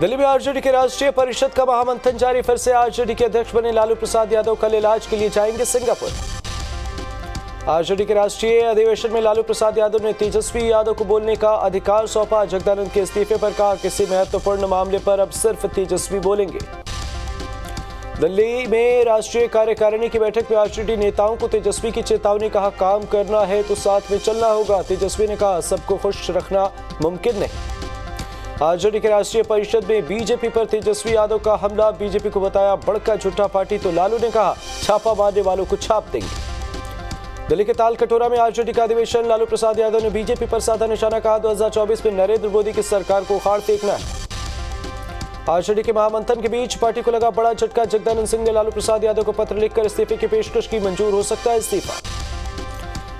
दिल्ली में आरजेडी के राष्ट्रीय परिषद का महामंथन जारी। फिर से आरजेडी के अध्यक्ष बने लालू प्रसाद यादव कल इलाज के लिए जाएंगे सिंगापुर। आरजेडी के राष्ट्रीय अधिवेशन में लालू प्रसाद यादव ने तेजस्वी यादव को बोलने का अधिकार सौंपा। जगदानंद के इस्तीफे पर कहा, किसी महत्वपूर्ण मामले पर अब सिर्फ तेजस्वी बोलेंगे। दिल्ली में राष्ट्रीय कार्यकारिणी की बैठक में आरजेडी नेताओं को तेजस्वी की चेतावनी। कहा, काम करना है तो साथ में चलना होगा। तेजस्वी ने कहा, सबको खुश रखना मुमकिन नहीं। आरजेडी के राष्ट्रीय परिषद में बीजेपी पर तेजस्वी यादव का हमला। बीजेपी को बताया बड़का झूठा पार्टी, तो लालू ने कहा छापा मारने वालों को छाप देंगे। दिल्ली के तालकटोरा में आरजेडी का अधिवेशन। लालू प्रसाद यादव ने बीजेपी पर साधा निशाना। कहा, 2024 में नरेंद्र मोदी की सरकार को उखाड़ फेंकना है। आरजेडी के महामंथन के बीच पार्टी को लगा बड़ा झटका। जगदानंद सिंह ने लालू प्रसाद यादव को पत्र लिखकर इस्तीफे की पेशकश की। मंजूर हो सकता है इस्तीफा।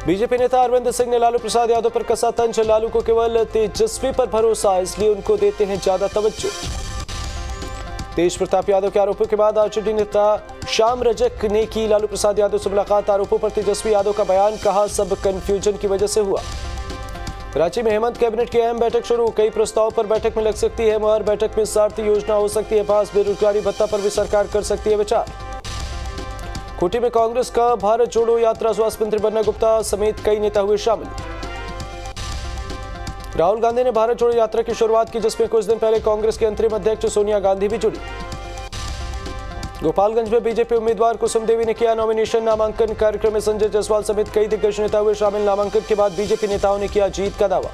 बीजेपी नेता अरविंद सिंह ने लालू प्रसाद यादव पर कसा तंज। लालू को केवल तेजस्वी पर भरोसा, इसलिए उनको देते हैं ज्यादा तवज्जो। तेज प्रताप यादव के आरोपों के बाद आरजेडी नेता श्याम रजक ने की लालू प्रसाद यादव से मुलाकात। आरोपों पर तेजस्वी यादव का बयान। कहा, सब कंफ्यूजन की वजह से हुआ। रांची में हेमंत कैबिनेट की अहम बैठक शुरू। कई प्रस्ताव पर बैठक में लग सकती है मुहर। बैठक में सारथी योजना हो सकती है पास। बेरोजगारी भत्ता पर भी सरकार कर सकती है विचार। खूंटी में कांग्रेस का भारत जोड़ो यात्रा। स्वास्थ्य मंत्री बन्ना गुप्ता समेत कई नेता हुए शामिल। राहुल गांधी ने भारत जोड़ो यात्रा की शुरुआत की, जिसमें कुछ दिन पहले कांग्रेस के अंतरिम अध्यक्ष सोनिया गांधी भी जुड़ी। गोपालगंज में बीजेपी उम्मीदवार कुसुम देवी ने किया नॉमिनेशन। नामांकन कार्यक्रम में संजय जायसवाल समेत कई दिग्गज नेता हुए शामिल। नामांकन के बाद बीजेपी नेताओं ने किया जीत का दावा।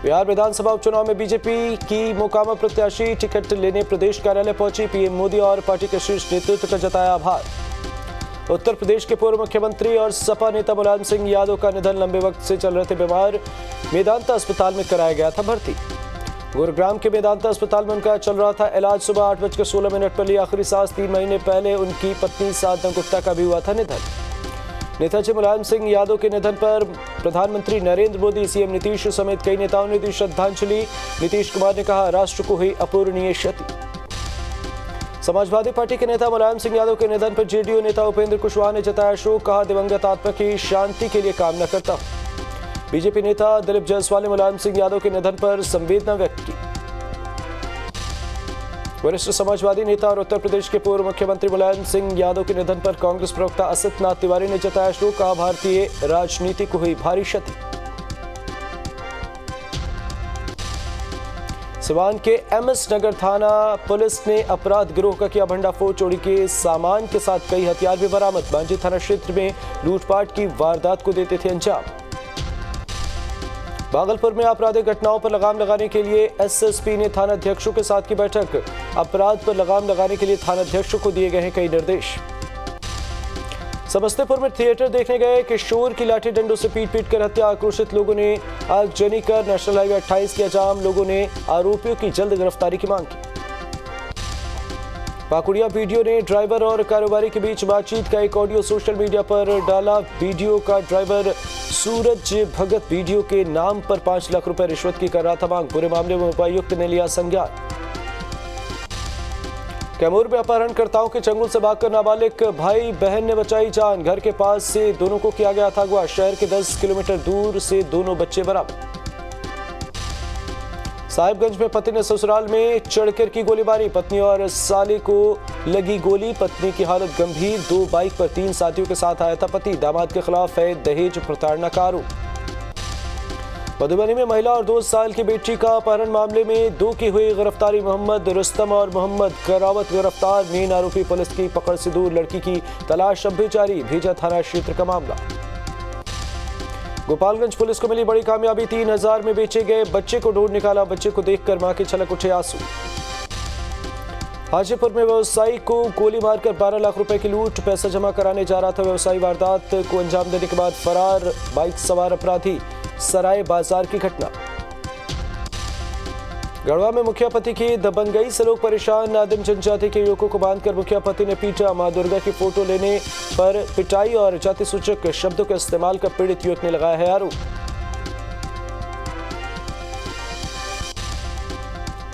बिहार विधानसभा उपचुनाव में बीजेपी की मोकामा प्रत्याशी टिकट लेने प्रदेश कार्यालय पहुंची। पीएम मोदी और पार्टी के शीर्ष नेतृत्व का जताया आभार। उत्तर प्रदेश के पूर्व मुख्यमंत्री और सपा नेता मुलायम सिंह यादव का निधन। लंबे वक्त से चल रहे थे बीमार, मेदांता अस्पताल में कराया गया था भर्ती। गुरुग्राम के मेदांता अस्पताल में उनका चल रहा था इलाज। सुबह 8:16 पर ली आखिरी सांस। 3 महीने पहले उनकी पत्नी साधना गुप्ता का भी हुआ था निधन। नेताजी मुलायम सिंह यादव के निधन पर प्रधानमंत्री नरेंद्र मोदी, सीएम नीतीश समेत कई नेताओं ने दी श्रद्धांजलि। नीतीश कुमार ने कहा, राष्ट्र को हुई अपूरणीय क्षति। समाजवादी पार्टी के नेता मुलायम सिंह यादव के निधन पर जेडीयू नेता उपेंद्र कुशवाहा ने जताया शोक। कहा, दिवंगत आत्मा की शांति के लिए कामना करता हूं। बीजेपी नेता दिलीप जायसवाल ने मुलायम सिंह यादव के निधन पर संवेदना व्यक्त की। वरिष्ठ समाजवादी नेता और उत्तर प्रदेश के पूर्व मुख्यमंत्री मुलायम सिंह यादव के निधन पर कांग्रेस प्रवक्ता असित नाथ तिवारी ने जताया शोक। कहा, भारतीय राजनीति को हुई भारी क्षति। सिवान के एमएस नगर थाना पुलिस ने अपराध गिरोह का किया भंडाफोड़। चोरी के सामान के साथ कई हथियार भी बरामद। मांझी थाना क्षेत्र में लूटपाट की वारदात को देते थे अंजाम। भागलपुर में आपराधिक घटनाओं पर लगाम लगाने के लिए एसएसपी ने थानाध्यक्षों के साथ की बैठक। अपराध पर लगाम लगाने के लिए थानाध्यक्षों को दिए गए हैं कई निर्देश। समस्तीपुर में थिएटर देखने गए किशोर की लाठी डंडों से पीट कर हत्या। आक्रोशित लोगों ने आगजनी कर नेशनल हाईवे 28 किया जाम। लोगों ने आरोपियों की जल्द गिरफ्तारी की मांग की। पाकुड़िया वीडियो ने ड्राइवर और कारोबारी के बीच बातचीत का एक ऑडियो सोशल मीडिया पर डाला। वीडियो का ड्राइवर सूरज भगत वीडियो के नाम पर 5 लाख रुपए रिश्वत की कर रहा था मांग। पूरे मामले में उपायुक्त ने लिया संज्ञान। कैमूर में अपहरणकर्ताओं के चंगुल से भागकर नाबालिग भाई बहन ने बचाई जान। घर के पास से दोनों को किया गया था अगवा। शहर के 10 किलोमीटर दूर से दोनों बच्चे बरामद। साहिबगंज में पति ने ससुराल में चढ़कर की गोलीबारी। पत्नी और साले को लगी गोली। पत्नी की हालत गंभीर। 2 बाइक पर 3 साथियों के साथ आया था पति। दामाद के खिलाफ है दहेज प्रताड़ना का आरोप। मधुबनी में महिला और 2 साल की बेटी का अपहरण मामले में 2 की हुई गिरफ्तारी। मोहम्मद रुस्तम और मोहम्मद करावत गिरफ्तार। मेन आरोपी पुलिस की पकड़ से दूर। लड़की की तलाश अब भी जारी। भेजा थाना क्षेत्र का मामला। गोपालगंज पुलिस को मिली बड़ी कामयाबी। 3000 में बेचे गए बच्चे को ढूंढ निकाला। बच्चे को देखकर मां की छलक उठे आंसू। हाजीपुर में व्यवसायी को गोली मारकर 12 लाख रुपए की लूट। पैसा जमा कराने जा रहा था व्यवसायी। वारदात को अंजाम देने के बाद फरार। बाइक सवार अपराधी। सराय बाजार की घटना। गढ़वा में मुखिया पति की दबंगई से लोग परेशान। नादिम जनजाति के युवकों को बांधकर मुखिया पति ने पीटा। मां दुर्गा की फोटो लेने पर पिटाई और जाति सूचक शब्दों के इस्तेमाल का पीड़ित युवक ने लगाया है आरोप।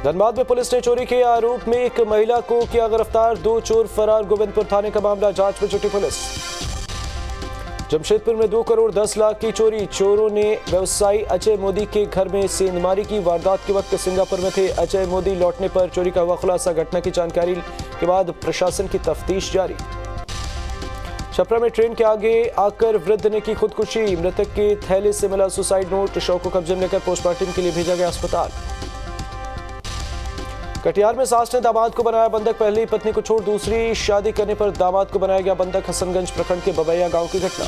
धनबाद में पुलिस ने चोरी के आरोप में एक महिला को किया गिरफ्तार। 2 चोर फरार। गोविंदपुर थाने का मामला। जांच में जुटी पुलिस। जमशेदपुर में 2 करोड़ 10 लाख की चोरी। चोरों ने व्यवसायी अजय मोदी के घर में सेंधमारी की। वारदात के वक्त सिंगापुर में थे। अजय मोदी लौटने पर चोरी का हुआ खुलासा। घटना की जानकारी के बाद प्रशासन की तफ्तीश जारी। छपरा में ट्रेन के आगे आकर वृद्ध ने की खुदकुशी। मृतक के थैले से मिला सुसाइड नोट। शव को कब्जे में लेकर पोस्टमार्टम के लिए भेजा गया अस्पताल। कटिहार में सास ने दामाद को बनाया बंधक। पहली पत्नी को छोड़ दूसरी शादी करने पर दामाद को बनाया गया बंधक। हसनगंज प्रखंड के बबैया गांव की घटना।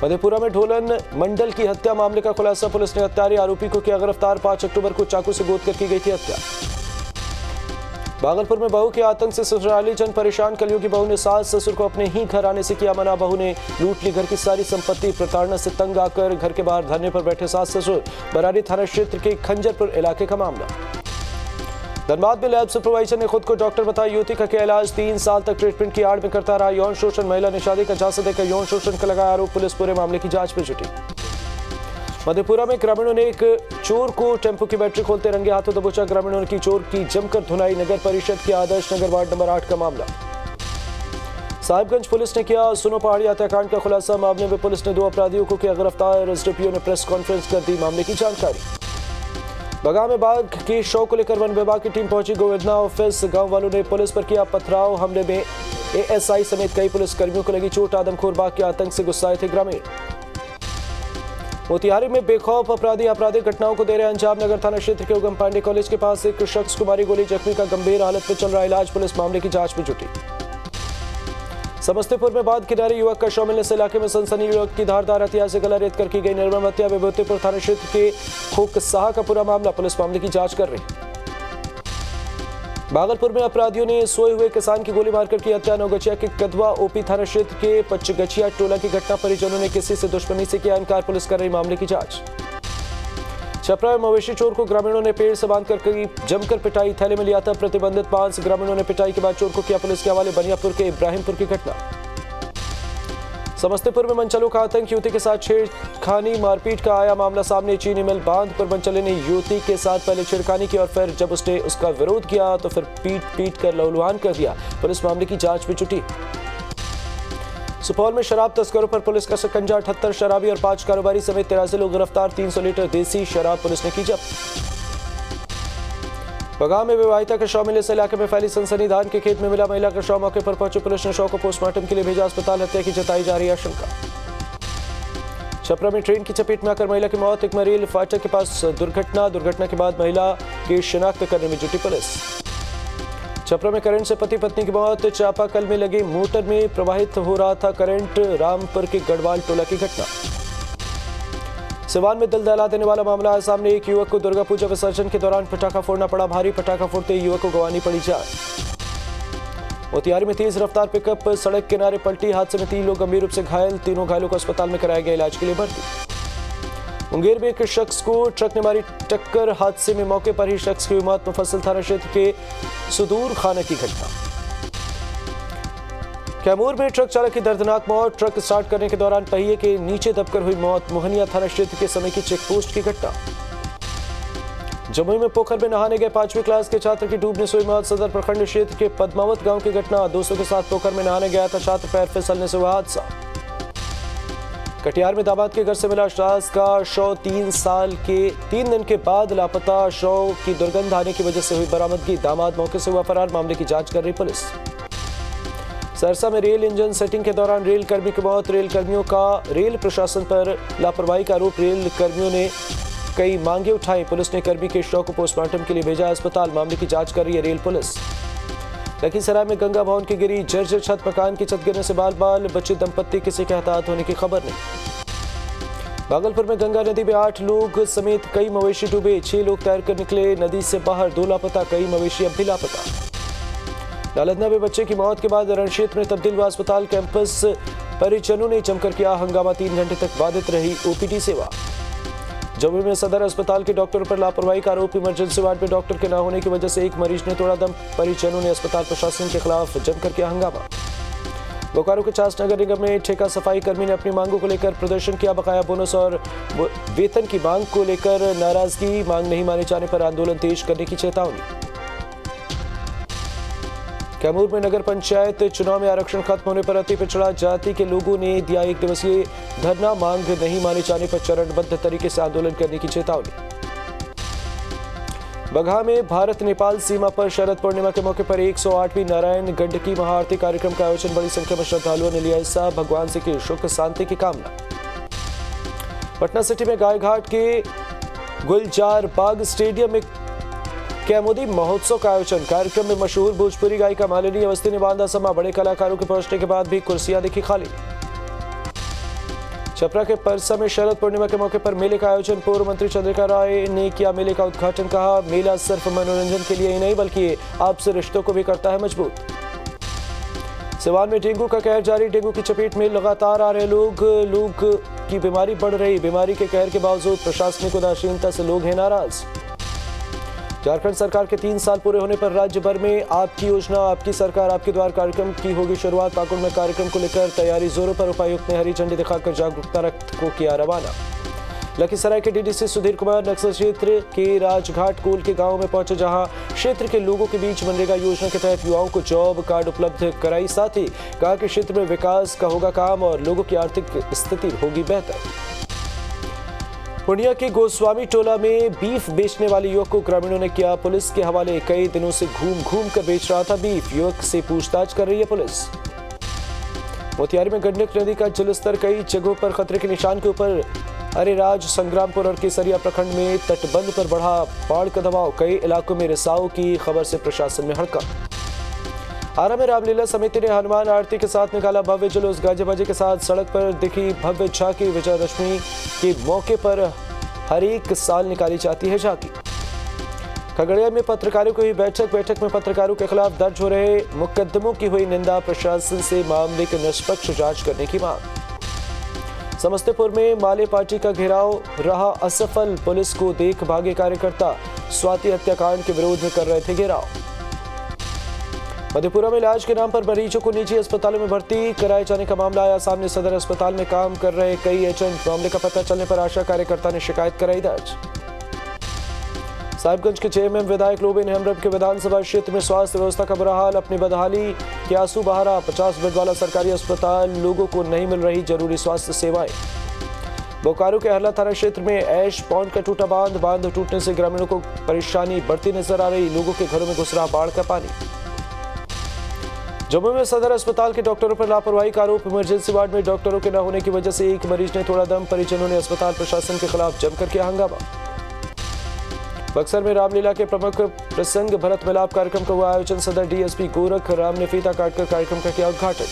मधेपुरा में ढोलन मंडल की हत्या मामले का खुलासा। पुलिस ने हत्यारे आरोपी को किया गिरफ्तार। 5 अक्टूबर को चाकू से गोद कर की गई थी हत्या। भागलपुर में बहू के आतंक से ससुराली जन परेशान। कलियों की बहू ने सास ससुर को अपने ही घर आने से किया मना। बहू ने लूट ली घर की सारी संपत्ति। प्रताड़ना से तंग आकर घर के बाहर धरने पर बैठे सास ससुर। बरारी थाना क्षेत्र के खंजरपुर इलाके का मामला। धनबाद में लैब सुपरवाइजर ने खुद को डॉक्टर बताया। युवती का किया इलाज। 3 साल तक ट्रीटमेंट की आड़ में करता रहा यौन शोषण। महिला ने शादी का झांसा देकर यौन शोषण का लगाया आरोप। पुलिस पूरे मामले की जांच में जुटी। मधेपुरा में ग्रामीणों ने एक चोर को टेम्पो की बैटरी खोलते रंगे हाथों दबोचा। ग्रामीणों की चोर की जमकर धुनाई। नगर परिषद के आदर्श नगर वार्ड नंबर 8 का मामला। साहिबगंज पुलिस ने किया सुनो पहाड़ी हत्याकांड का खुलासा। मामले में पुलिस ने 2 अपराधियों को किया गिरफ्तार। एसडीपीओ ने प्रेस कॉन्फ्रेंस कर दी मामले की जानकारी। बगाह में बाघ के शव को लेकर वन विभाग की टीम पहुंची। गोवेदना ऑफिस गांव वालों ने पुलिस पर किया पथराव। हमले में एएसआई समेत कई पुलिसकर्मियों को लगी चोट। आदमखोर बाघ के आतंक से गुस्साए थे ग्रामीण। मोतिहारी में बेखौफ अपराधी आपराधिक घटनाओं को दे रहे अंजाम। नगर थाना क्षेत्र के उगम पांडे कॉलेज के पास एक शख्स को मारी गोली। जख्मी का गंभीर हालत में चल रहा इलाज। पुलिस मामले की जांच में जुटी। समस्तीपुर में बांध किनारे युवक का शव मिलने से इलाके में सनसनी। युवक की धारदार हथियार से गला रेत कर की गई निर्मम हत्या। विभूतिपुर थाना क्षेत्र के खोकसाहा का पूरा मामला। पुलिस मामले की जांच कर रही। भागलपुर में अपराधियों ने सोए हुए किसान की गोली मारकर की हत्या। नौगछिया के कदवा ओपी थाना क्षेत्र के पचगछिया टोला की घटना। परिजनों ने किसी से दुश्मनी से किया इनकार। पुलिस कर रही मामले की जांच। छपरा में मवेशी चोर को ग्रामीणों ने पेड़ से बांधकर जमकर पिटाई। थैले में लिया था प्रतिबंधित पान। ग्रामीणों ने पिटाई के बाद चोर को किया पुलिस के हवाले। बनियापुर के इब्राहिमपुर की घटना। समस्तीपुर में मनचलों का आतंक। युवती के साथ छेड़खानी मारपीट का आया मामला सामने। चीनी मिल बांध पर मनचले ने युवती के साथ पहले छेड़खानी की और फिर जब उसने उसका विरोध किया तो फिर पीट कर लहूलुहान कर दिया। पुलिस मामले की जांच में जुटी। सुपौल में शराब तस्करों पर पुलिस का शिकंजा। 78 शराबी और 5 कारोबारी समेत 83 लोग गिरफ्तार। 300 लीटर देसी शराब पुलिस ने की जब्त। बगाह में विवाहिता के शव मिलने से इलाके में फैली सनसनी। धान के खेत में मिला महिला का शव। मौके पर पहुंची पुलिस ने शव को पोस्टमार्टम के लिए भेजा अस्पताल। हत्या की जताई जा रही आशंका। छपरा में ट्रेन की चपेट में आकर महिला की मौत। एक रेल फाटक के पास दुर्घटना के बाद महिला की शिनाख्त करने में जुटी पुलिस। छपरा में करंट से पति पत्नी की मौत। चापाकल में लगी मोटर में प्रवाहित हो रहा था करंट। रामपुर के गढ़वाल टोला की घटना। सिवान में दिल दहला देने वाला मामला है सामने। एक युवक को दुर्गा पूजा विसर्जन के दौरान पटाखा फोड़ना पड़ा भारी। पटाखा फोड़ते युवक को गंवानी पड़ी जान। मोतिहारी में तेज रफ्तार पिकअप सड़क किनारे पलटी। हादसे में 3 लोग गंभीर रूप से घायल। तीनों घायलों को अस्पताल में कराया गया इलाज के लिए भर्ती। मुंगेर में एक शख्स को ट्रक ने मारी टक्कर। हादसे में मौके पर ही शख्स की हुई मौत। मुफस्सिल थाना क्षेत्र के सुदूर खाना की घटना। कैमूर में ट्रक चालक की दर्दनाक मौत। ट्रक स्टार्ट करने के दौरान पहिए के नीचे दबकर हुई मौत। मोहनिया थाना क्षेत्र के समय की चेकपोस्ट की घटना। जमुई में पोखर में नहाने गए 5वीं क्लास के छात्र की डूबने से हुई मौत। सदर प्रखंड क्षेत्र के पद्मावत गांव की घटना। दोस्तों के साथ पोखर में नहाने गया था छात्र। पैर फिसलने से हुआ हादसा। कटिहार में दामाद के घर से मिला सास का शव। 3 दिन के बाद लापता। शव की दुर्गंध आने की वजह से हुई बरामदगी। दामाद मौके से हुआ फरार। मामले की जांच कर रही पुलिस। सरसा में रेल इंजन सेटिंग के दौरान रेल कर्मी की मौत। रेल कर्मियों का रेल प्रशासन पर लापरवाही का आरोप। रेल कर्मियों ने कई मांगे उठाई। पुलिस ने कर्मी के शव को पोस्टमार्टम के लिए भेजा अस्पताल। मामले की जांच कर रही है रेल पुलिस। लखीसराय में गंगा भवन की गिरी जर्जर छत। मकान की छत गिरने से बाल बचे दंपत्ति। किसी के हताहत होने की खबर नहीं। भागलपुर में गंगा नदी में 8 लोग समेत कई मवेशी डूबे। 6 लोग तैरकर निकले नदी से बाहर। 2 लापता। कई मवेशी अब भी लापता। नालंदा में बच्चे की मौत के बाद रणक्षेत्र में तब्दील हुआ अस्पताल। कैंपस परिजनों ने जमकर किया हंगामा। 3 घंटे तक बाधित रही ओपीडी सेवा। जमुई में सदर अस्पताल के डॉक्टरों पर लापरवाही का आरोप। इमरजेंसी वार्ड में डॉक्टर के न होने की वजह से एक मरीज ने तोड़ा दम। परिजनों ने अस्पताल प्रशासन के खिलाफ जमकर किया हंगामा। बोकारो के चास नगर निगम में ठेका सफाई कर्मी ने अपनी मांगों को लेकर प्रदर्शन किया। बकाया बोनस और वेतन की मांग को लेकर नाराजगी। मांग नहीं माने जाने पर आंदोलन तेज करने की चेतावनी। कैमूर में नगर पंचायत चुनाव में आरक्षण खत्म होने पर अति पिछड़ा जाति के लोगों ने दिया 1 दिवसीय धरना। मांग नहीं माने जाने पर चरणबद्ध तरीके से आंदोलन करने की चेतावनी। बगहा में भारत नेपाल सीमा पर शरद पूर्णिमा के मौके पर 108वीं नारायण गंडकी महाआरती कार्यक्रम का आयोजन। बड़ी संख्या में श्रद्धालुओं ने लिया हिस्सा। भगवान से की सुख शांति की कामना। पटना सिटी में गायघाट के गुलजार बाग स्टेडियम में कैमोदी महोत्सव का आयोजन। कार्यक्रम में मशहूर भोजपुरी गायिका मालिनी अवस्थी ने बांधा समा। बड़े कलाकारों के पहुंचने के बाद भी कुर्सियां दिखी खाली। छपरा के परसा में शरद पूर्णिमा के मौके पर मेले का आयोजन। पूर्व मंत्री चंद्रिका राय ने किया मेले का उद्घाटन। कहा, मेला सिर्फ मनोरंजन के लिए ही नहीं बल्कि आपसे रिश्तों को भी करता है मजबूत। सिवान में डेंगू का कहर जारी। डेंगू की चपेट में लगातार आ रहे लोग की बीमारी बढ़ रही। बीमारी के कहर के बावजूद प्रशासनिक उदासीनता से लोग हैं नाराज। झारखंड सरकार के 3 साल पूरे होने पर राज्य भर में आपकी योजना आपकी सरकार आपके द्वार कार्यक्रम की होगी शुरुआत। पाकुड़ में कार्यक्रम को लेकर तैयारी जोरों पर। उपायुक्त ने हरी झंडी दिखाकर जागरूकता रथ को किया रवाना। लखीसराय के डीडीसी सुधीर कुमार नक्सल क्षेत्र के राजघाट कोल के गांव में पहुंचे, जहां क्षेत्र के लोगों के बीच मनरेगा योजना के तहत युवाओं को जॉब कार्ड उपलब्ध कराई। साथ ही कहा कि क्षेत्र में विकास का होगा काम और लोगों की आर्थिक स्थिति होगी बेहतर। पूर्णिया के गोस्वामी टोला में बीफ बेचने वाले युवक को ग्रामीणों ने किया पुलिस के हवाले। कई दिनों से घूम कर बेच रहा था बीफ। युवक से पूछताछ कर रही है पुलिस। मोतिहारी में गंडक नदी का जलस्तर कई जगहों पर खतरे के निशान के ऊपर। अरेराज, संग्रामपुर और केसरिया प्रखंड में तटबंध पर बढ़ा बाढ़ का दबाव। कई इलाकों में रिसाव की खबर से प्रशासन में हड़कंप। आरा में रामलीला समिति ने हनुमान आरती के साथ निकाला भव्य जुलूस। गाजे बाजे के साथ सड़क पर दिखी भव्य झांकी। विजयदशमी के मौके पर हर एक साल निकाली जाती है झांकी। खगड़िया में पत्रकारों की हुई बैठक में पत्रकारों के खिलाफ दर्ज हो रहे मुकदमों की हुई निंदा। प्रशासन से मामले की निष्पक्ष जांच करने की मांग। समस्तीपुर में माले पार्टी का घेराव रहा असफल। पुलिस को देख भागे कार्यकर्ता। स्वाति हत्याकांड के विरोध में कर रहे थे घेराव। मधेपुरा में इलाज के नाम पर मरीजों को निजी अस्पतालों में भर्ती कराए जाने का मामला आया सामने। सदर अस्पताल में काम कर रहे कई एजेंट। मामले का पता चलने पर आशा कार्यकर्ता ने शिकायत कराई दर्ज। साहिबगंज के जेएमएम विधायक लोबिन हेम्ब्रम के विधानसभा क्षेत्र में स्वास्थ्य व्यवस्था का बुरा हाल। अपनी बदहाली के आंसू बहा रहा 50 बेड वाला सरकारी अस्पताल। लोगों को नहीं मिल रही जरूरी स्वास्थ्य सेवाएं। बोकारो के हरला थाना क्षेत्र में ऐश पॉन्ड का टूटा बांध टूटने से ग्रामीणों को परेशानी बढ़ती नजर आ रही। लोगों के घरों में घुस रहा बाढ़ का पानी। जम्मू में सदर अस्पताल के डॉक्टरों पर लापरवाही का आरोप। इमरजेंसी वार्ड में डॉक्टरों के न होने की वजह से एक मरीज ने तोड़ा दम। परिजनों ने अस्पताल प्रशासन के खिलाफ जमकर किया हंगामा। बक्सर में रामलीला के प्रमुख प्रसंग भरत मिलाप कार्यक्रम का हुआ आयोजन। सदर डीएसपी गोरख राम ने फीता काटकर कार्यक्रम का किया उद्घाटन।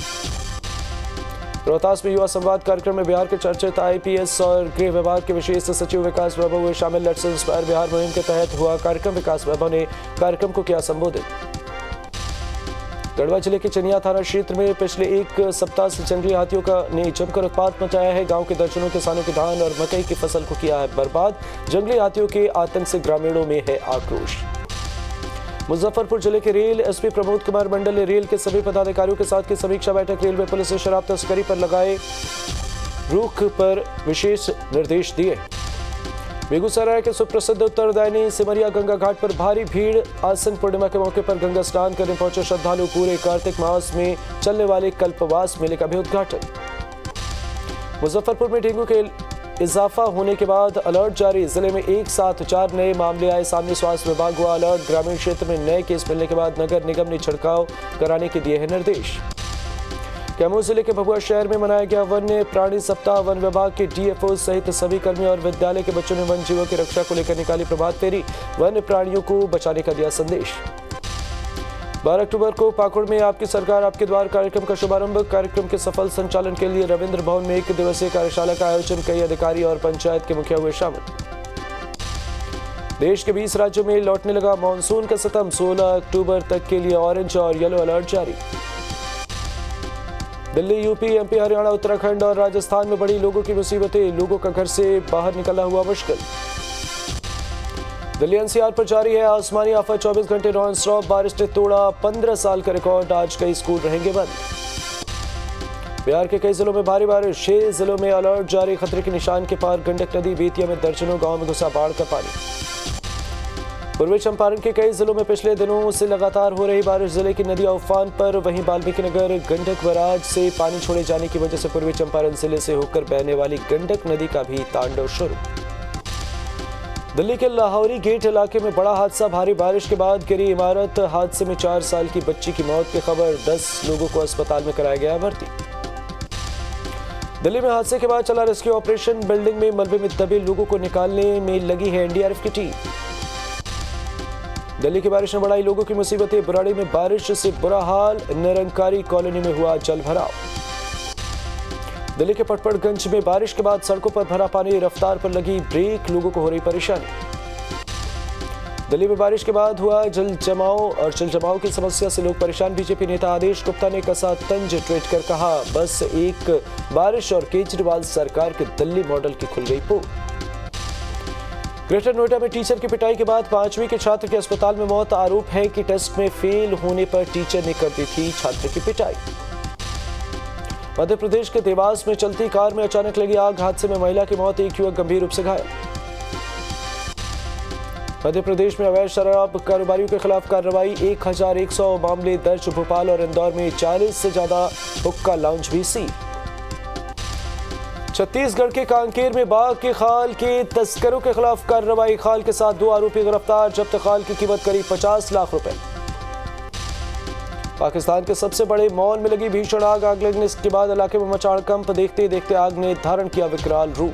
रोहतास में युवा संवाद कार्यक्रम में बिहार के चर्चित आईपीएस और गृह विभाग के विशेष सचिव विकास वैभव हुए शामिल। लेट्स इंस्पायर बिहार मुहिम के तहत हुआ कार्यक्रम। विकास वैभव ने कार्यक्रम को किया संबोधित। गढ़वा जिले के चनिया थाना क्षेत्र में पिछले 1 सप्ताह से जंगली हाथियों ने जमकर उत्पात मचाया है। गांव के दर्जनों किसानों के धान और मकई की फसल को किया है बर्बाद। जंगली हाथियों के आतंक से ग्रामीणों में है आक्रोश। मुजफ्फरपुर जिले के रेल एसपी प्रमोद कुमार मंडल ने रेल के सभी पदाधिकारियों के साथ की समीक्षा बैठक। रेलवे पुलिस ने शराब तस्करी पर लगाए रुख पर विशेष निर्देश दिए। बेगूसराय के सुप्रसिद्ध उत्तरदायनी सिमरिया गंगा घाट पर भारी भीड़। आसन पूर्णिमा के मौके पर गंगा स्नान करने पहुंचे श्रद्धालु। पूरे कार्तिक मास में चलने वाले कल्पवास मेले का भी उद्घाटन। मुजफ्फरपुर में डेंगू के इजाफा होने के बाद अलर्ट जारी। जिले में एक साथ 4 नए मामले आए सामने। स्वास्थ्य विभाग हुआ अलर्ट। ग्रामीण क्षेत्र में नए केस मिलने के बाद नगर निगम ने छिड़काव कराने के दिए हैं निर्देश। कैमूर जिले के भभुआ शहर में मनाया गया वन्य प्राणी सप्ताह। वन विभाग के डीएफओ सहित सभी कर्मी और विद्यालय के बच्चों ने वन जीवों की रक्षा को लेकर निकाली प्रभात फेरी। वन्य प्राणियों को बचाने का दिया संदेश। 12 अक्टूबर को पाकुड़ में आपकी सरकार आपके द्वार कार्यक्रम का शुभारंभ। कार्यक्रम के सफल संचालन के लिए रविंद्र भवन में 1 दिवसीय कार्यशाला का आयोजन। कई अधिकारी और पंचायत के मुखिया हुए शामिल। देश के 20 राज्यों में लौटने लगा मानसून का सितम। 16 अक्टूबर तक के लिए ऑरेंज और येलो अलर्ट जारी। दिल्ली, यूपी, एमपी, हरियाणा, उत्तराखंड और राजस्थान में बढ़ी लोगों की मुसीबतें। लोगों का घर से बाहर निकलना हुआ मुश्किल। दिल्ली एनसीआर पर जारी है आसमानी आफत। 24 घंटे नॉन स्टॉप बारिश ने तोड़ा 15 साल का रिकॉर्ड। आज कई स्कूल रहेंगे बंद। बिहार के कई जिलों में भारी बारिश। 6 जिलों में अलर्ट जारी। खतरे के निशान के पार गंडक नदी। बेतिया में दर्जनों गांव में घुसा बाढ़ का पानी। पूर्वी चंपारण के कई जिलों में पिछले दिनों से लगातार हो रही बारिश, जिले की नदियां उफान पर। वहीं वाल्मीकि नगर गंडक बराज से पानी छोड़े जाने की वजह से पूर्वी चंपारण जिले से होकर बहने वाली गंडक नदी का भी तांडव शुरू। दिल्ली के लाहौरी गेट इलाके में बड़ा हादसा, भारी बारिश के बाद गिरी इमारत। हादसे में 4 साल की बच्ची की मौत की खबर, 10 लोगों को अस्पताल में कराया गया भर्ती। दिल्ली में हादसे के बाद चला रेस्क्यू ऑपरेशन, बिल्डिंग में मलबे में दबे लोगों को निकालने में लगी है एनडीआरएफ की टीम। दिल्ली की बारिश ने बढ़ाई लोगों की मुसीबतें, बुराड़ी में बारिश से बुरा हाल, निरंकारी कॉलोनी में हुआ जल भराव। दिल्ली के पटपड़गंज में बारिश के बाद सड़कों पर भरा पानी, रफ्तार पर लगी ब्रेक, लोगों को हो रही परेशानी। दिल्ली में बारिश के बाद हुआ जल जमाव की समस्या से लोग परेशान। बीजेपी नेता आदेश गुप्ता ने कसा तंज, ट्वीट कर कहा, बस एक बारिश और केजरीवाल सरकार के दिल्ली मॉडल की खुल गई पोल। ग्रेटर नोएडा में टीचर की पिटाई के बाद 5वीं के छात्र की अस्पताल में मौत। आरोप है कि टेस्ट में फेल होने पर टीचर ने कर दी थी छात्र की पिटाई। मध्य प्रदेश के देवास में चलती कार में अचानक लगी आग, हादसे में महिला की मौत, एक युवक गंभीर रूप से घायल। मध्य प्रदेश में अवैध शराब कारोबारियों के खिलाफ कार्रवाई, 1100 मामले दर्ज। भोपाल और इंदौर में 40 से ज्यादा हुक्का लाउंज भी सील। छत्तीसगढ़ के कांकेर में बाघ के खाल के तस्करों के खिलाफ कार्रवाई, खाल के साथ 2 आरोपी गिरफ्तार, जब्त खाल की कीमत करीब 50 लाख रुपए। पाकिस्तान के सबसे बड़े मॉल में लगी भीषण आग लगने के बाद इलाके में मचा हड़कंप, देखते देखते आग ने धारण किया विकराल रूप।